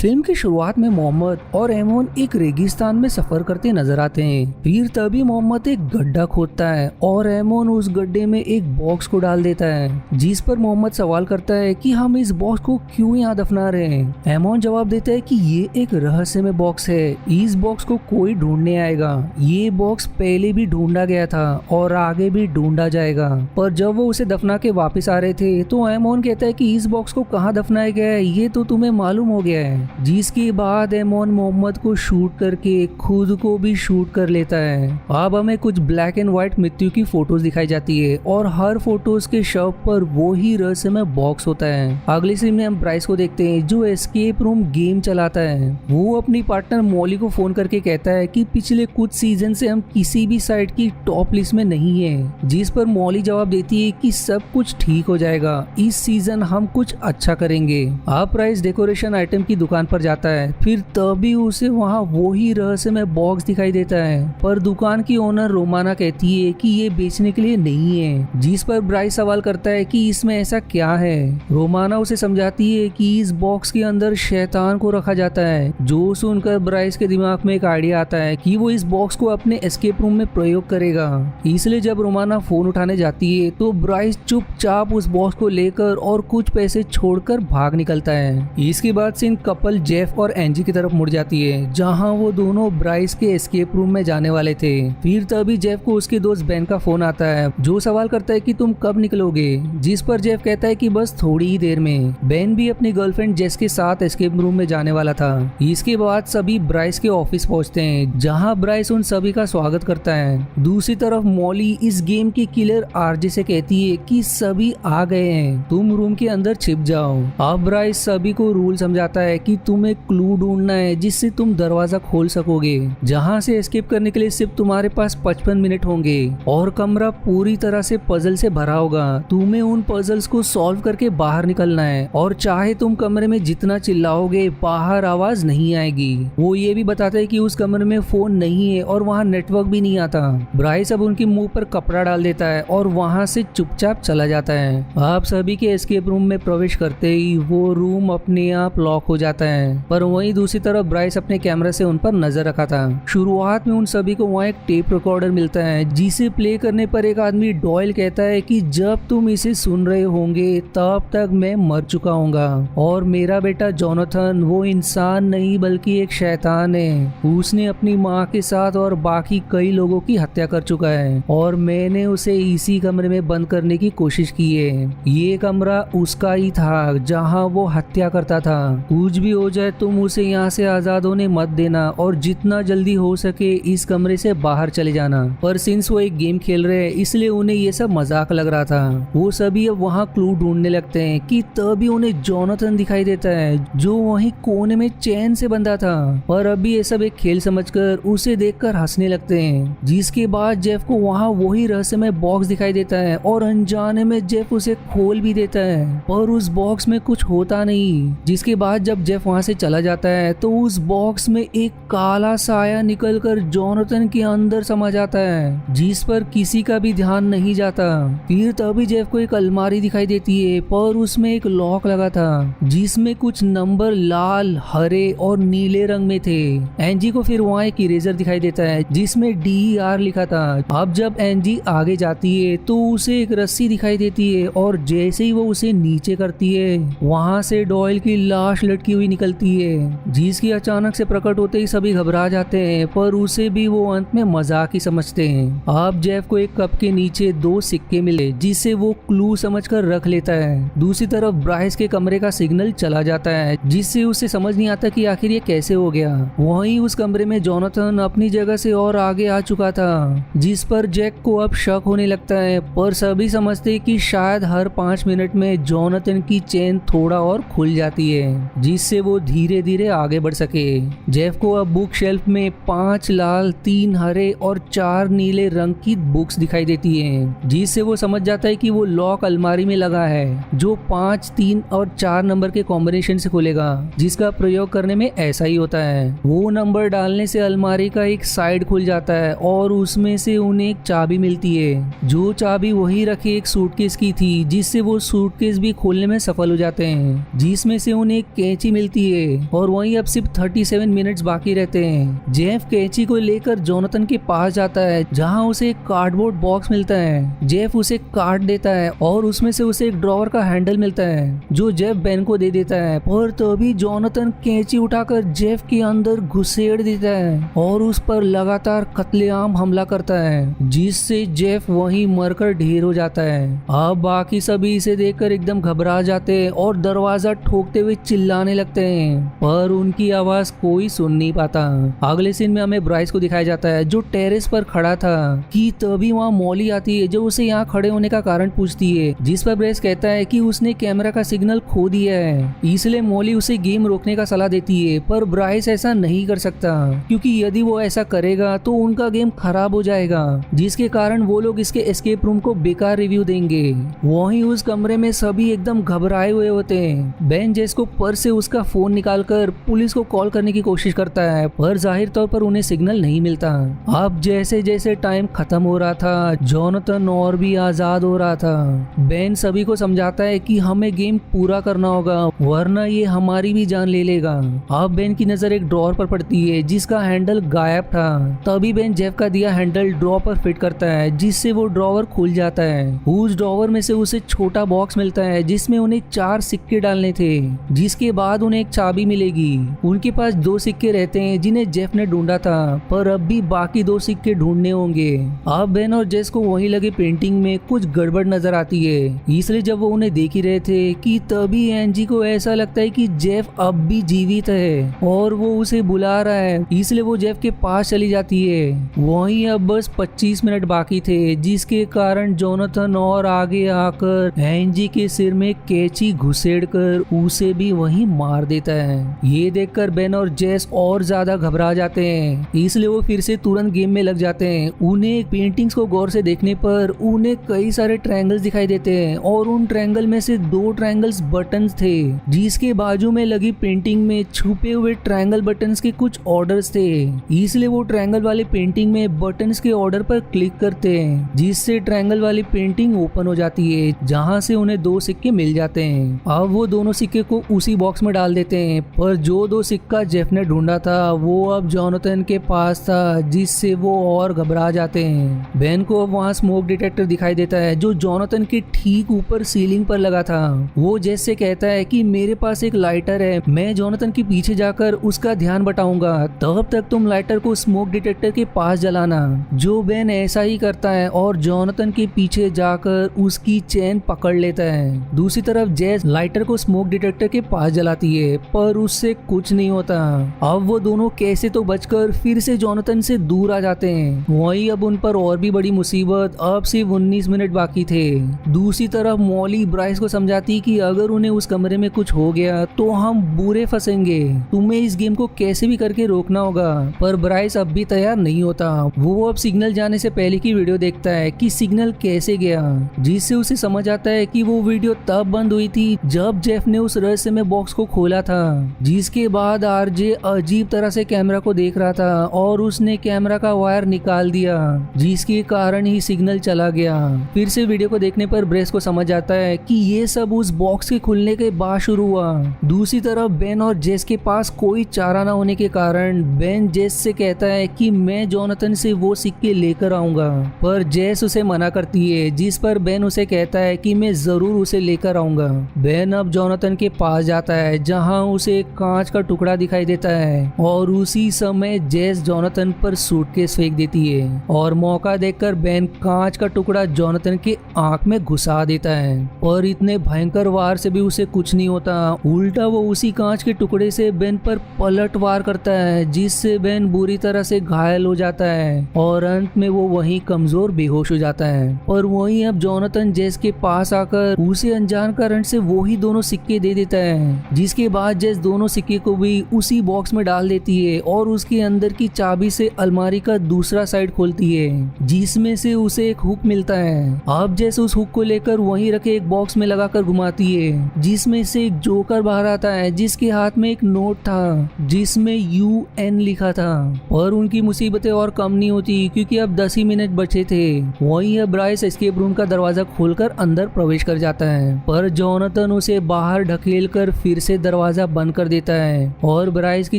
Film की शुरुआत में मोहम्मद और एमोन एक रेगिस्तान में सफर करते नजर आते हैं। फिर तभी मोहम्मद एक गड्ढा खोदता है और एमोन उस गड्ढे में एक बॉक्स को डाल देता है, जिस पर मोहम्मद सवाल करता है कि हम इस बॉक्स को क्यों यहाँ दफना रहे हैं। एमोन जवाब देता है कि ये एक रहस्यमय बॉक्स है, इस बॉक्स को कोई ढूंढने आएगा। ये बॉक्स पहले भी ढूंढा गया था और आगे भी ढूंढा जाएगा। पर जब वो उसे दफना के वापस आ रहे थे तो एमोन कहता है कि इस बॉक्स को कहाँ दफनाया गया है ये तो तुम्हें मालूम हो गया है। जिसके बाद एमोन मोहम्मद को शूट करके खुद को भी शूट कर लेता है। अब हमें कुछ ब्लैक एंड व्हाइट मृत्यु की फोटोज दिखाई जाती है और हर फोटोज के शव पर वो ही रहस्यमय बॉक्स होता है। अगले सीन में हम ब्राइस को देखते हैं जो एस्केप रूम गेम चलाता है। वो अपनी पार्टनर मॉली को फोन करके कहता है कि पिछले कुछ सीजन से हम किसी भी साइट की टॉप लिस्ट में नहीं है, जिस पर मॉली जवाब देती है कि सब कुछ ठीक हो जाएगा, इस सीजन हम कुछ अच्छा करेंगे। अब ब्राइस डेकोरेशन आइटम की दुकान पर जाता है, फिर तभी उसे वहाँ वो ही रहस्यमय बॉक्स दिखाई देता है। पर दुकान की ओनर रोमाना कहती है कि ये बेचने के लिए नहीं है, जिस पर ब्राइस सवाल करता है कि इसमें ऐसा क्या है। रोमाना उसे समझाती है कि इस बॉक्स के अंदर शैतान को रखा जाता है। जो सुनकर ब्राइस के दिमाग में एक आइडिया आता है कि वो इस बॉक्स को अपने एस्केप रूम में प्रयोग करेगा। इसलिए जब रोमाना फोन उठाने जाती है तो ब्राइस चुपचाप उस बॉक्स को लेकर और कुछ पैसे छोड़कर भाग निकलता है। इसके बाद सीन कपल जेफ और एंजी की तरफ मुड़ जाती है, जहां वो दोनों ब्राइस के एस्केप रूम में जाने वाले थे। फिर तभी जेफ को उसके दोस्त बेन का फोन आता है, जो सवाल करता है कि तुम कब निकलोगे, जिस पर जेफ कहता है कि बस थोड़ी ही देर में। बेन भी अपनी गर्लफ्रेंड जेस के साथ एस्केप रूम में जाने वाला था। इसके बाद सभी ब्राइस के ऑफिस पहुंचते हैं, जहां ब्राइस उन सभी का स्वागत करता है। दूसरी तरफ मॉली इस गेम की किलर आरजे से कहती है कि सभी आ गए हैं, तुम रूम के अंदर छिप जाओ। अब ब्राइस सभी को रूल समझाता है कि तुम्हें क्लू ढूंढना है जिससे तुम दरवाजा खोल सकोगे, जहां से एस्केप करने के लिए सिर्फ तुम्हारे पास 55 मिनट होंगे और कमरा पूरी तरह से पजल से भरा होगा। तुम्हें उन पजल्स को सॉल्व करके बाहर निकलना है और चाहे तुम कमरे में जितना चिल्लाओगे बाहर आवाज नहीं आएगी। वो ये भी बताता है कि उस कमरे में फोन नहीं है और वहाँ नेटवर्क भी नहीं आता। ब्राइस अब उनके मुंह पर कपड़ा डाल देता है और वहाँ से चुपचाप चला जाता है। आप सभी के एस्केप रूम में प्रवेश करते ही वो रूम अपने आप लॉक हो जाता है, पर वहीं दूसरी तरफ ब्राइस अपने कैमरा से उन पर नजर रखा था। शुरुआत में उन सभी को वहाँ एक टेप रिकॉर्डर मिलता है, जिसे प्ले करने पर एक आदमी डॉयल कहता है कि जब तुम इसे सुन रहे होंगे तब तक मैं मर चुका हूँगा और मेरा बेटा जोनाथन वो इंसान नहीं बल्कि एक शैतान है। उसने अपनी माँ के साथ और बाकी कई लोगों की हत्या कर चुका है और मैंने उसे इसी कमरे में बंद करने की कोशिश की है। ये कमरा उसका ही था जहाँ वो हत्या करता था। कुछ भी हो जाए तुम उसे यहाँ से आजाद होने मत देना और जितना जल्दी हो सके इस कमरे से बाहर चले जाना। पर सिंस वो एक गेम खेल रहे हैं इसलिए उन्हें ये सब मजाक लग रहा था। वो सभी अब वहाँ क्लू ढूंढने लगते हैं कि तभी उन्हें जोनाथन दिखाई देता है, जो वहीं कोने में चैन से बंधा था। पर अभी ये सब एक खेल समझकर उसे देखकर हंसने लगते हैं। जिसके बाद जेफ को वहाँ वही रहस्यमय बॉक्स दिखाई देता है और अनजाने में जेफ उसे खोल भी देता है, पर उस बॉक्स में कुछ होता नहीं। जिसके बाद जब जेफ वहाँ से चला जाता है तो उस बॉक्स में एक काला साया निकलकर जोनाथन के अंदर समा जाता है, जिस पर किसी का भी ध्यान नहीं जाता। फिर तभी जेफ को एक अलमारी दिखाई देती है, पर उसमें एक लॉक लगा था जिसमें कुछ नंबर लाल, हरे और नीले रंग में थे। एंजी को फिर वहाँ एक इरेजर दिखाई देता है जिसमें DER लिखा था। अब जब एंजी आगे जाती है तो उसे एक रस्सी दिखाई देती है और जैसे ही वो उसे नीचे करती है वहाँ से डॉयल की लाश लटकी हुई निकलती है, जिसकी अचानक से प्रकट होते ही सभी घबरा जाते हैं, पर उसे भी वो अंत में मजाक ही समझते हैं। अब जेफ को एक कप के नीचे 2 सिक्के मिले जिसे वो क्लू समझकर रख लेता है। दूसरी तरफ ब्राइस के कमरे का सिग्नल चला जाता है, जिससे उसे समझ नहीं आता कि आखिर ये कैसे हो गया। वहीं उस कमरे में जोनाथन अपनी जगह से और आगे आ चुका था, जिस पर जैक को अब शक होने लगता है। पर सभी समझते कि शायद हर 5 मिनट में जोनाथन की चेन थोड़ा और खुल जाती है, जिससे वो धीरे धीरे आगे बढ़ सके। जेफ को अब बुक शेल्फ में 5 लाल, 3 हरे और 4 नीले रंग की बुक्स दिखाई देती हैं, जिससे वो समझ जाता है कि वो लॉक अलमारी में लगा है, जो 5, 3 और 4 नंबर के कॉम्बिनेशन से खुलेगा, जिसका प्रयोग करने में ऐसा ही होता है। वो नंबर डालने से अलमारी का एक साइड खुल जाता है और उसमें से उन्हें एक चाबी मिलती है, जो चाबी वही रखी एक सूटकेस की थी, जिससे वो सूटकेस भी खोलने में सफल हो जाते हैं। जिसमें से उन्हें एक कैंची मिलती मिलती है और वहीं अब सिर्फ 37 मिनट्स बाकी रहते हैं। जेफ कैंची को लेकर जोनाथन के पास जाता है जहां उसे एक कार्डबोर्ड बॉक्स मिलता है। जेफ उसे काट देता है और उसमें से उसे एक ड्रॉवर का हैंडल मिलता है जो जेफ बेन को दे देता है। पर तभी जोनाथन कैंची उठाकर जेफ के अंदर घुसेड़ देता है और उस पर लगातार कत्लेआम हमला करता है जिससे जेफ वहीं मरकर ढेर हो जाता है। अब बाकी सभी इसे देखकर एकदम घबरा जाते हैं और दरवाजा ठोकते हुए चिल्लाने लगते हैं पर उनकी आवाज कोई सुन नहीं पाता। अगले सीन में हमें ब्राइस को दिखाया जाता है जो टेरेस पर खड़ा था कि तभी वहाँ मॉली आती है जो उसे यहाँ खड़े होने का कारण पूछती है, जिस पर ब्राइस कहता है कि उसने कैमरा का सिग्नल खो दिया है, इसलिए मॉली उसे गेम रोकने का सलाह देती है। पर ब्राइस ऐसा नहीं कर सकता क्योंकि यदि वो ऐसा करेगा तो उनका गेम खराब हो जाएगा जिसके कारण वो लोग इसके एस्केप रूम को बेकार रिव्यू देंगे। वहीं उस कमरे में सभी एकदम घबराए हुए होते हैं। बेन जेस को पर्स से उसका फोन निकालकर पुलिस को कॉल करने की कोशिश करता है पर जाहिर तौर पर उन्हें सिग्नल नहीं मिलता। अब जैसे जैसे टाइम खत्म हो रहा था जोनाथन और भी आजाद हो रहा था। बेन सभी को समझाता है कि हमें गेम पूरा करना होगा वरना ये हमारी भी जान ले लेगा। अब बेन की नजर एक ड्रॉअर पर पड़ती है जिसका हैंडल गायब था। तभी बेन जेफ का दिया हैंडल ड्रॉअर पर फिट करता है जिससे वो ड्रॉअर खुल जाता है। उस ड्रॉअर में से उसे छोटा बॉक्स मिलता है जिसमें उन्हें 4 सिक्के डालने थे जिसके बाद उन्हें एक चाबी मिलेगी। उनके पास 2 सिक्के रहते हैं जिन्हें जेफ ने ढूंढा था पर अब भी बाकी 2 सिक्के ढूंढने होंगे। अब बेन और जेस को वहीं लगे पेंटिंग में कुछ गड़बड़ नजर आती है, इसलिए जब वो उन्हें देख ही रहे थे कि तभी एंजी को ऐसा लगता है कि जेफ अब भी जीवित है और वो उसे बुला रहा है, इसलिए वो जेफ के पास चली जाती है। वहीं अब बस 25 मिनट बाकी थे जिसके कारण जोनाथन और आगे आकर एंजी के सिर में कैंची घुसेड़कर उसे भी वहीं मार देता है। ये देखकर बेन और जेस और ज्यादा घबरा जाते हैं, इसलिए वो फिर से तुरंत गेम में लग जाते हैं। उन्हें पेंटिंग्स को गौर से देखने पर उन्हें कई सारे ट्रायंगल्स दिखाई देते हैं और उन ट्रायंगल में से 2 ट्रायंगल्स बटन्स थे जिसके बाजू में लगी पेंटिंग में छुपे हुए ट्रायंगल बटन्स के कुछ ऑर्डर्स थे, इसलिए वो ट्रायंगल वाली पेंटिंग में बटन्स के ऑर्डर पर क्लिक करते हैं जिससे ट्रायंगल वाली पेंटिंग ओपन हो जाती है जहां से उन्हें 2 सिक्के मिल जाते हैं। अब वो दोनों सिक्के को उसी बॉक्स में डाल देते हैं पर जो 2 सिक्का जेफ ने ढूंढा था वो अब जोनाथन के पास था जिससे वो और घबरा जाते हैं। बेन को अब वहाँ स्मोक डिटेक्टर दिखाई देता है जो जोनाथन के ठीक ऊपर सीलिंग पर लगा था। वो जेस से कहता है कि मेरे पास एक लाइटर है, मैं जोनाथन के पीछे जाकर उसका ध्यान बटाऊंगा, तब तक तुम लाइटर को स्मोक डिटेक्टर के पास जलाना। जो बेन ऐसा ही करता है और जोनाथन के पीछे जाकर उसकी चेन पकड़ लेता है। दूसरी तरफ जेस लाइटर को स्मोक डिटेक्टर के पास जलाती है पर उससे कुछ नहीं होता। अब वो दोनों कैसे तो बचकर फिर से जोनाथन से दूर आ जाते हैं। वहीं अब उन पर और भी बड़ी मुसीबत, अब सिर्फ 19 मिनट बाकी थे। दूसरी तरफ मॉली ब्राइस को समझाती कि अगर उन्हें उस कमरे में कुछ हो गया तो हम बुरे फंसेंगे, तुम्हें इस गेम को कैसे भी करके रोकना होगा। पर ब्राइस अब भी तैयार नहीं होता। वो अब सिग्नल जाने से पहले की वीडियो देखता है कि सिग्नल कैसे गया, जिससे उसे समझ आता है कि वो वीडियो तब बंद हुई थी जब जेफ ने उस रहस्यमय बॉक्स को खोला था, जिसके बाद आरजे अजीब तरह से कैमरा को देख रहा था और उसने कैमरा का वायर निकाल दिया जिसके कारण ही सिग्नल चला गया। फिर से वीडियो को देखने पर ब्रेस को समझ आता है कि ये सब उस बॉक्स के खुलने के बाद शुरू हुआ। दूसरी तरफ बेन और जेस के पास कोई चारा न होने के कारण बेन जेस से कहता है कि मैं जोनाथन से वो सिक्के लेकर आऊंगा, पर जेस उसे मना करती है, जिस पर बेन उसे कहता है कि मैं जरूर उसे लेकर आऊंगा। बेन अब जोनाथन के पास जाता है जहां उसे एक कांच का टुकड़ा दिखाई देता है और उसी समय जेस जोनाथन पर सूटकेस फेंक देती है और मौका देखकर बेन कांच का टुकड़ा जोनाथन के आंख में घुसा देता है। और इतने भयंकर वार से भी उसे कुछ नहीं होता, उल्टा वो उसी कांच के टुकड़े से बेन पर पलट वार करता है जिससे बेन बुरी तरह से घायल हो जाता है और अंत में वो वहीं कमजोर बेहोश हो जाता है। और वहीं अब जोनाथन जेस के पास आकर उसे अनजान कारण से वो ही दोनों सिक्के दे देता है, जिसके बाद जेस दोनों सिक्के को भी उसी बॉक्स में डाल देती है और उसके अंदर की चाबी से अलमारी का दूसरा साइड खोलती है जिसमें से उसे एक हुक मिलता है। अब जेस उस हुक को लेकर वहीं रखे एक बॉक्स में लगाकर घुमाती है जिसमें से एक जोकर बाहर आता है जिसके हाथ में एक नोट था जिसमें UN लिखा था। और उनकी मुसीबतें और कम नहीं होती क्योंकि अब 10 ही मिनट बचे थे। वहीं अब ब्राइस एस्केप रूम का दरवाजा खोलकर अंदर प्रवेश कर जाता है पर जोनाथन उसे बाहर ढकेलकर फिर से दरवाजा दरवाजा बंद कर देता है और ब्राइस की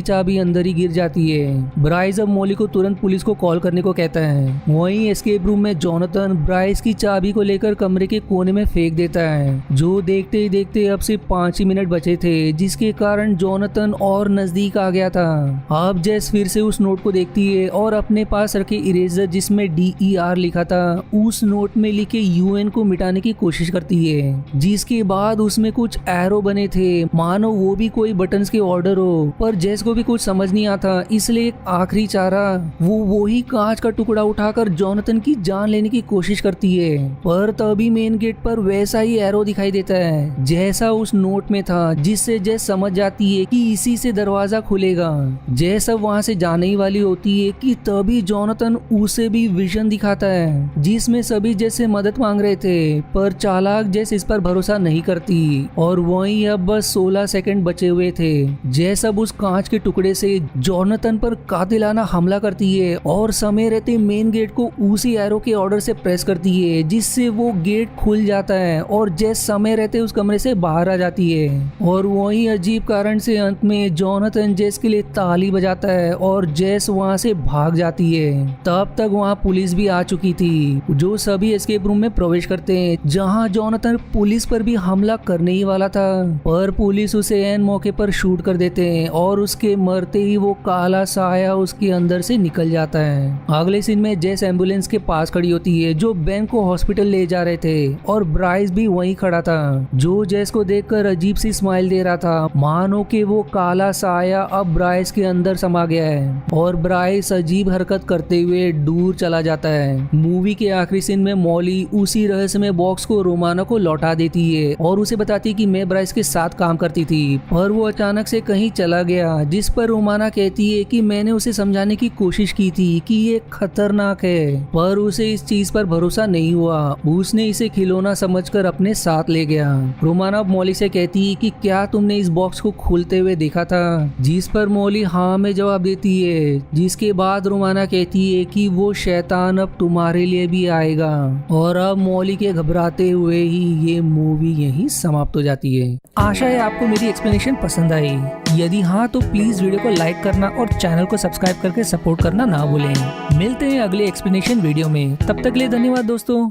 चाबी अंदर ही गिर जाती है। ब्राइस अब मॉली को तुरंत पुलिस को कॉल करने को कहता है। वहीं एस्केप रूम में जोनाथन ब्राइस की चाबी को लेकर कमरे के कोने में फेंक देता है। जो देखते ही देखते अब सिर्फ 5 ही मिनट बचे थे, जिसके कारण जोनाथन और नजदीक आ गया था। अब जेस फिर से उस नोट को देखती है और अपने पास रखे इरेजर जिसमें DER लिखा था, उस नोट में लिखे UN को मिटाने की कोशिश करती है। जिसके बाद उसमें कुछ एरो बने थे, मानो वो भी कोई बटन्स के ऑर्डर हो। पर जेस को भी कुछ समझ नहीं आता, इसलिए एक आखिरी चारा वो ही कांच का टुकड़ा उठाकर जोनाथन की जान लेने की कोशिश करती है। पर तभी मेन गेट पर वैसा ही एरो दिखाई देता है जैसा उस नोट में था, जिससे जेस समझ जाती है कि इसी से दरवाजा खुलेगा। जेस अब वहां से जाने ही वाली होती है कि तभी जोनाथन उसे भी विजन दिखाता है जिसमें सभी जेस से मदद मांग रहे थे। पर चालाक जेस इस पर भरोसा नहीं करती और वहीं अब बस 16 सेकंड बचे हुए थे। जेस अब उस कांच के टुकड़े से जोनाथन पर कातिलाना हमला करती है और समय रहते मेन गेट को उसी एरो के ऑर्डर से प्रेस करती है, जिससे वो गेट खुल जाता है और जेस समय रहते उस कमरे से बाहर आ जाती है। और वहीं अजीब कारण से अंत में जोनाथन जेस के लिए ताली बजाता है और जेस वहां से भाग जाती है। तब तक वहां पुलिस भी आ चुकी थी, जो सभी एस्केप रूम में प्रवेश करते हैं, जहां जोनाथन पुलिस पर भी हमला करने ही वाला था। पर पुलिस उसे एन मौके पर शूट कर देते हैं और उसके मरते ही वो काला साया उसके अंदर से निकल जाता है। अगले सीन में जेस एम्बुलेंस के पास खड़ी होती है जो बेन को हॉस्पिटल ले जा रहे थे और ब्राइस भी वहीं खड़ा था, जो जेस को देखकर अजीब सी स्माइल दे रहा था, मानो कि वो काला साया अब ब्राइस के अंदर समा गया है। और ब्राइस अजीब हरकत करते हुए दूर चला जाता है। मूवी के आखिरी सीन में मॉली उसी रहस्यमय बॉक्स को रोमाना को लौटा देती है और उसे बताती है कि मैं ब्राइस के साथ काम करती थी, पर वो अचानक से कहीं चला गया। जिस पर रोमाना कहती है कि मैंने उसे समझाने की कोशिश की थी कि ये खतरनाक है, पर उसे इस चीज पर भरोसा नहीं हुआ। उसने इसे खिलौना समझकर अपने साथ ले गया। रोमाना मॉली से कहती है कि क्या तुमने इस बॉक्स को खुलते हुए देखा था, जिस पर मॉली हाँ में जवाब देती है। जिसके बाद रोमाना कहती है कि वो शैतान अब तुम्हारे लिए भी आएगा। और अब मॉली के घबराते हुए ही ये मूवी यहीं समाप्त हो जाती है। आशा है आपको मेरी एक्सप्लेनेशन पसंद आई। यदि हाँ तो प्लीज वीडियो को लाइक करना और चैनल को सब्सक्राइब करके सपोर्ट करना ना भूलें। मिलते हैं अगले एक्सप्लेनेशन वीडियो में, तब तक के लिए धन्यवाद दोस्तों।